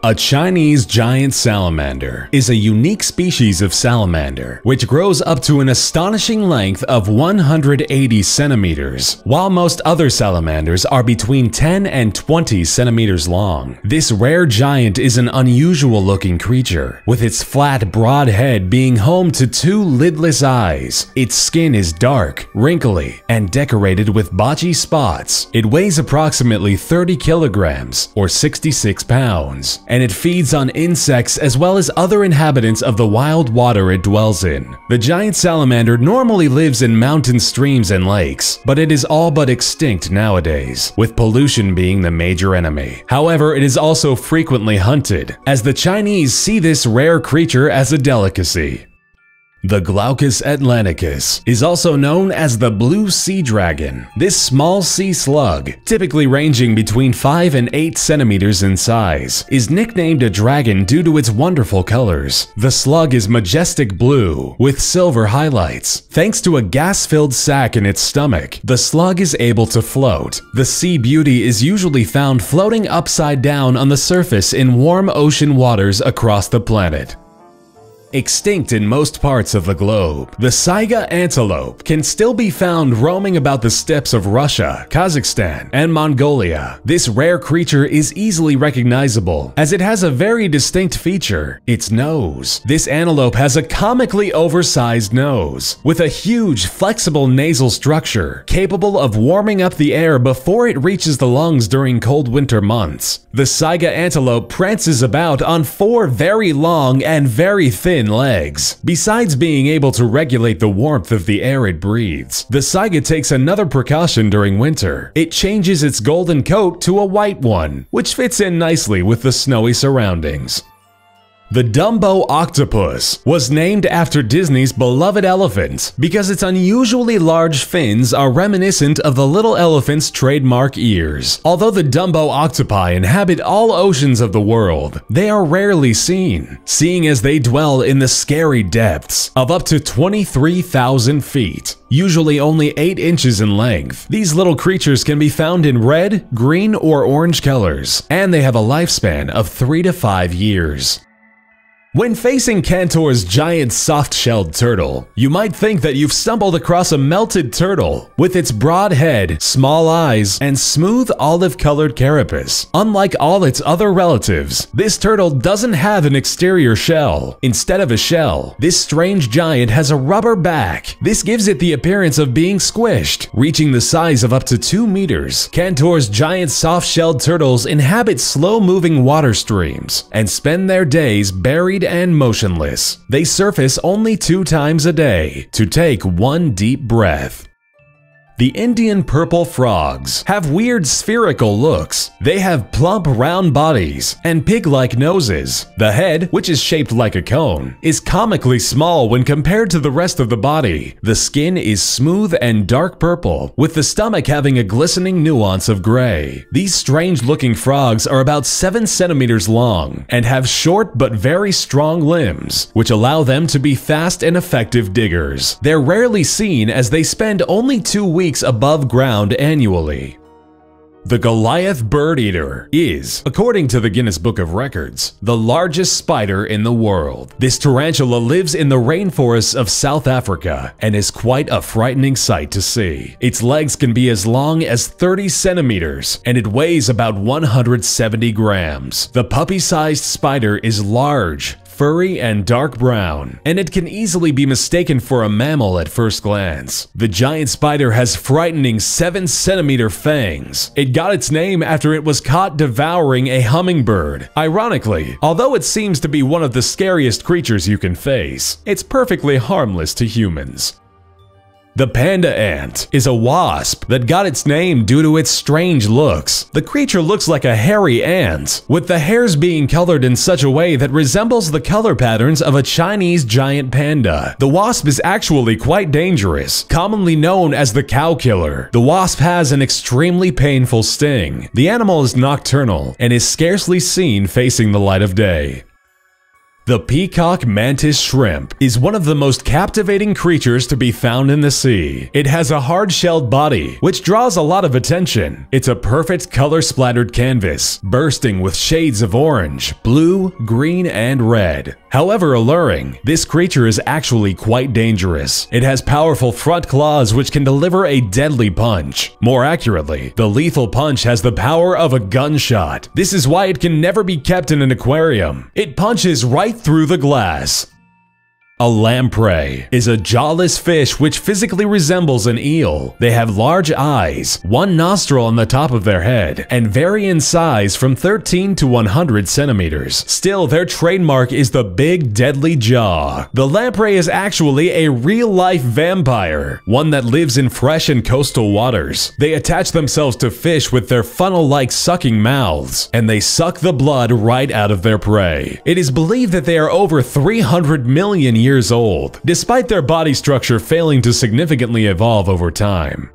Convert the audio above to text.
A Chinese giant salamander is a unique species of salamander which grows up to an astonishing length of 180 centimeters, while most other salamanders are between 10 and 20 centimeters long. This rare giant is an unusual-looking creature, with its flat, broad head being home to two lidless eyes. Its skin is dark, wrinkly, and decorated with botchy spots. It weighs approximately 30 kilograms, or 66 pounds. And it feeds on insects as well as other inhabitants of the wild water it dwells in. The giant salamander normally lives in mountain streams and lakes, but it is all but extinct nowadays, with pollution being the major enemy. However, it is also frequently hunted, as the Chinese see this rare creature as a delicacy. The Glaucus atlanticus is also known as the blue sea dragon. This small sea slug, typically ranging between 5 and 8 centimeters in size, is nicknamed a dragon due to its wonderful colors. The slug is majestic blue with silver highlights. Thanks to a gas-filled sac in its stomach, the slug is able to float. The sea beauty is usually found floating upside down on the surface in warm ocean waters across the planet. Extinct in most parts of the globe, the saiga antelope can still be found roaming about the steppes of Russia, Kazakhstan, and Mongolia. This rare creature is easily recognizable, as it has a very distinct feature: its nose. This antelope has a comically oversized nose, with a huge, flexible nasal structure, capable of warming up the air before it reaches the lungs during cold winter months. The saiga antelope prances about on 4 very long and very thin legs. Besides being able to regulate the warmth of the air it breathes, the saiga takes another precaution during winter. It changes its golden coat to a white one, which fits in nicely with the snowy surroundings. The Dumbo octopus was named after Disney's beloved elephant because its unusually large fins are reminiscent of the little elephant's trademark ears. Although the Dumbo octopi inhabit all oceans of the world, they are rarely seen, seeing as they dwell in the scary depths of up to 23,000 feet, usually only 8 inches in length. These little creatures can be found in red, green, or orange colors, and they have a lifespan of 3 to 5 years. When facing Cantor's giant soft-shelled turtle, you might think that you've stumbled across a melted turtle. With its broad head, small eyes, and smooth olive-colored carapace, unlike all its other relatives, this turtle doesn't have an exterior shell. Instead of a shell, this strange giant has a rubber back. This gives it the appearance of being squished, reaching the size of up to 2 meters. Cantor's giant soft-shelled turtles inhabit slow-moving water streams and spend their days buried and motionless. They surface only 2 times a day to take 1 deep breath. The Indian purple frogs have weird spherical looks. They have plump round bodies and pig-like noses. The head, which is shaped like a cone, is comically small when compared to the rest of the body. The skin is smooth and dark purple, with the stomach having a glistening nuance of gray. These strange-looking frogs are about 7 centimeters long and have short but very strong limbs, which allow them to be fast and effective diggers. They're rarely seen as they spend only 2 weeks above ground annually. The Goliath bird eater is, according to the Guinness Book of Records, the largest spider in the world. This tarantula lives in the rainforests of South Africa and is quite a frightening sight to see. Its legs can be as long as 30 centimeters and it weighs about 170 grams. The puppy-sized spider is large, furry, and dark brown, and it can easily be mistaken for a mammal at first glance. The giant spider has frightening 7-centimeter fangs. It got its name after it was caught devouring a hummingbird. Ironically, although it seems to be one of the scariest creatures you can face, it's perfectly harmless to humans. The panda ant is a wasp that got its name due to its strange looks. The creature looks like a hairy ant, with the hairs being colored in such a way that resembles the color patterns of a Chinese giant panda. The wasp is actually quite dangerous, commonly known as the cow killer. The wasp has an extremely painful sting. The animal is nocturnal and is scarcely seen facing the light of day. The peacock mantis shrimp is one of the most captivating creatures to be found in the sea. It has a hard-shelled body, which draws a lot of attention. It's a perfect color-splattered canvas, bursting with shades of orange, blue, green, and red. However alluring, this creature is actually quite dangerous. It has powerful front claws which can deliver a deadly punch. More accurately, the lethal punch has the power of a gunshot. This is why it can never be kept in an aquarium. It punches right through the glass. A lamprey is a jawless fish which physically resembles an eel. They have large eyes, one nostril on the top of their head, and vary in size from 13 to 100 centimeters. Still, their trademark is the big, deadly jaw. The lamprey is actually a real-life vampire, one that lives in fresh and coastal waters. They attach themselves to fish with their funnel-like sucking mouths, and they suck the blood right out of their prey. It is believed that they are over 300 million years old, despite their body structure failing to significantly evolve over time.